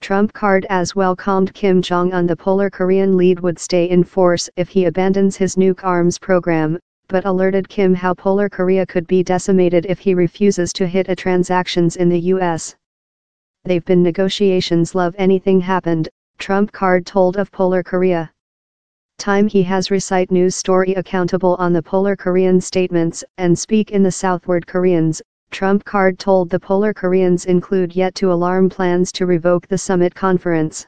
Trump card as well calmed Kim Jong-un. The Polar Korean lead would stay in force if he abandons his nuke arms program, but alerted Kim how Polar Korea could be decimated if he refuses to hit a transactions in the US. They've been negotiations, love anything happened, Trump card told of Polar Korea. Time he has recite news story accountable on the Polar Korean statements and speak in the Southward Koreans. Trump card told the Polar Koreans include yet to alarm plans to revoke the summit conference.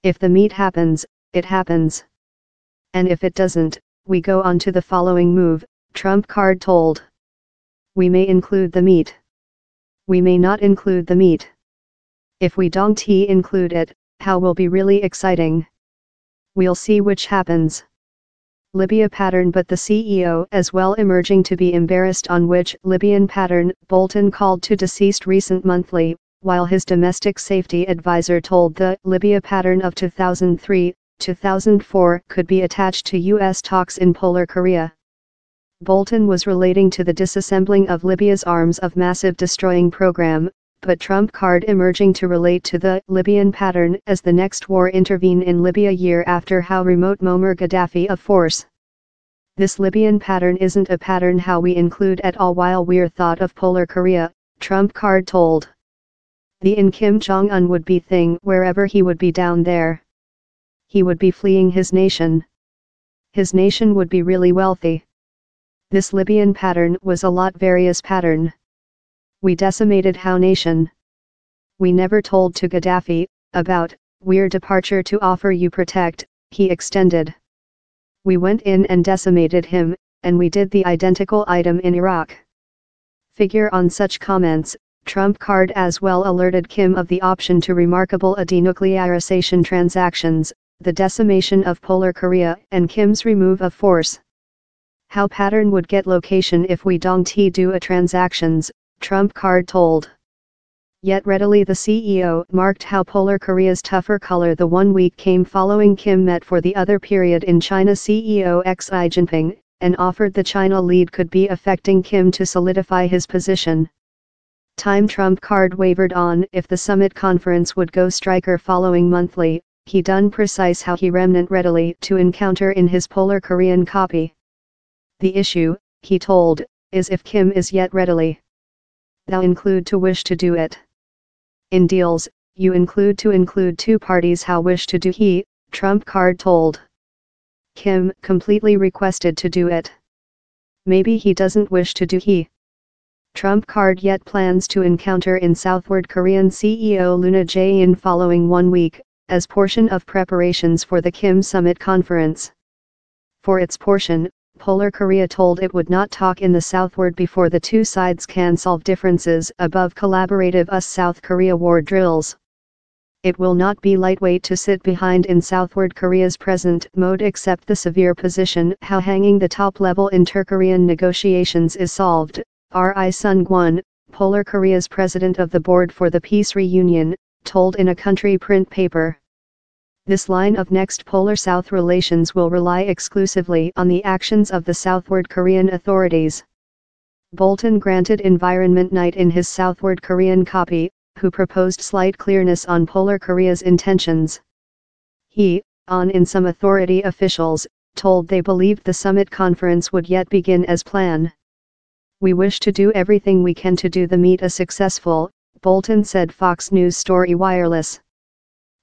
If the meet happens, it happens. And if it doesn't, we go on to the following move, Trump card told. We may include the meet. We may not include the meet. If we don't include it, how will be really exciting. We'll see which happens. Libya pattern, but the CEO as well emerging to be embarrassed on which Libyan pattern Bolton called to deceased recent monthly, while his domestic safety advisor told the Libya pattern of 2003-2004 could be attached to U.S. talks in Polar Korea. Bolton was relating to the disassembling of Libya's arms of massive destroying program, but Trump card emerging to relate to the Libyan pattern as the next war intervene in Libya year after how remote Muammar Gaddafi of force. This Libyan pattern isn't a pattern how we include at all while we're thought of Polar Korea, Trump card told. The in Kim Jong-un would be thing wherever he would be down there. He would be fleeing his nation. His nation would be really wealthy. This Libyan pattern was a lot various pattern. We decimated how nation. We never told to Gaddafi, about, we're departure to offer you protect, he extended. We went in and decimated him, and we did the identical item in Iraq. Figure on such comments, Trump card as well alerted Kim of the option to remarkable denuclearization transactions, the decimation of Polar Korea and Kim's remove of force. How pattern would get location if we don't do a transactions, Trump card told. Yet readily the CEO marked how Polar Korea's tougher color the 1 week came following Kim met for the other period in China CEO Xi Jinping, and offered the China lead could be affecting Kim to solidify his position. Time Trump card wavered on if the summit conference would go striker following monthly, he done precise how he remnant readily to encounter in his Polar Korean copy. The issue, he told, is if Kim is yet readily. Thou include to wish to do it. In deals, you include two parties how wish to do he, Trump card told. Kim completely requested to do it. Maybe he doesn't wish to do he. Trump card yet plans to encounter in Southward Korean CEO Luna Jae-in following 1 week, as portion of preparations for the Kim Summit Conference. For its portion, Polar Korea told it would not talk in the Southward before the two sides can solve differences above collaborative US-South Korea war drills. It will not be lightweight to sit behind in Southward Korea's present mode except the severe position how hanging the top level inter-Korean negotiations is solved, Ri Sung-kwon, Polar Korea's president of the board for the peace reunion, told in a country print paper. This line of next Polar South relations will rely exclusively on the actions of the Southward Korean authorities. Bolton granted Environment Night in his Southward Korean copy, who proposed slight clearness on Polar Korea's intentions. He, in some authority officials, told they believed the summit conference would yet begin as planned. We wish to do everything we can to do the meet a successful, Bolton said Fox News story wireless.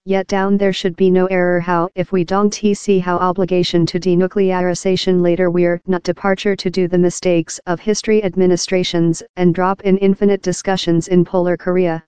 Yet down there should be no error how if we don't see how obligation to denuclearization later we're not departure to do the mistakes of history administrations and drop in infinite discussions in Polar Korea.